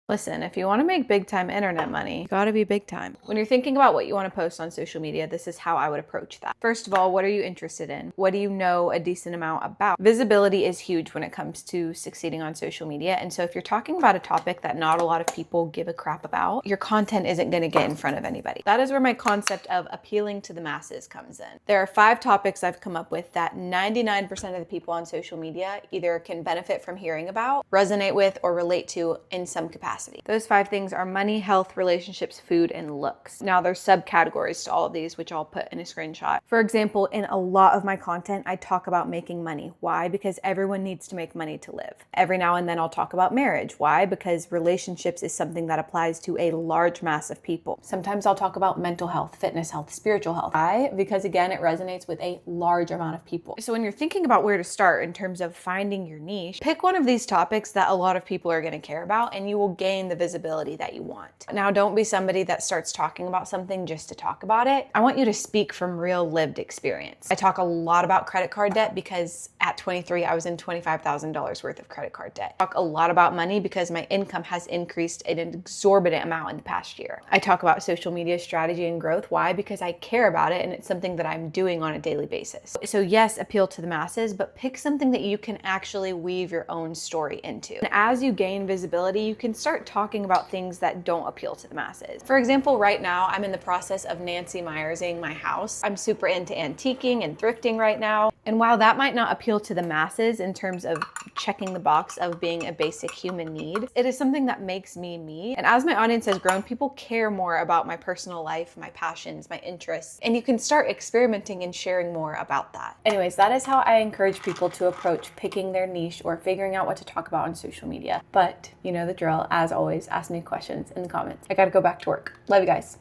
Listen, if you want to make big time internet money, you gotta be big time. When you're thinking about what you want to post on social media, this is how I would approach that. First of all, what are you interested in? What do you know a decent amount about? Visibility is huge when it comes to succeeding on social media. And so if you're talking about a topic that not a lot of people give a crap about, your content isn't going to get in front of anybody. That is where my concept of appealing to the masses comes in. There are 5 topics I've come up with that 99% of the people on social media either can benefit from hearing about, resonate with, or relate to in some capacity. Those 5 things are money, health, relationships, food, and looks. Now there's subcategories to all of these, which I'll put in a screenshot. For example, in a lot of my content, I talk about making money. Why? Because everyone needs to make money to live. Every now and then I'll talk about marriage. Why? Because relationships is something that applies to a large mass of people. Sometimes I'll talk about mental health, fitness health, spiritual health. Why? Because again, it resonates with a large amount of people. So when you're thinking about where to start in terms of finding your niche, pick one of these topics that a lot of people are going to care about, and you will gain the visibility that you want. Now, don't be somebody that starts talking about something just to talk about it. I want you to speak from real lived experience. I talk a lot about credit card debt because at 23, I was in $25,000 worth of credit card debt. I talk a lot about money because my income has increased an exorbitant amount in the past year. I talk about social media strategy and growth. Why? Because I care about it and it's something that I'm doing on a daily basis. So yes, appeal to the masses, but pick something that you can actually weave your own story into. And as you gain visibility, you can start talking about things that don't appeal to the masses. For example, right now, I'm in the process of Nancy Myersing my house. I'm super into antiquing and thrifting right now. And while that might not appeal to the masses in terms of checking the box of being a basic human need, it is something that makes me me. And as my audience has grown, people care more about my personal life, my passions, my interests, and you can start experimenting and sharing more about that. Anyways, that is how I encourage people to approach picking their niche or figuring out what to talk about on social media. But you know the drill. As always, ask me questions in the comments. I gotta go back to work. Love you guys.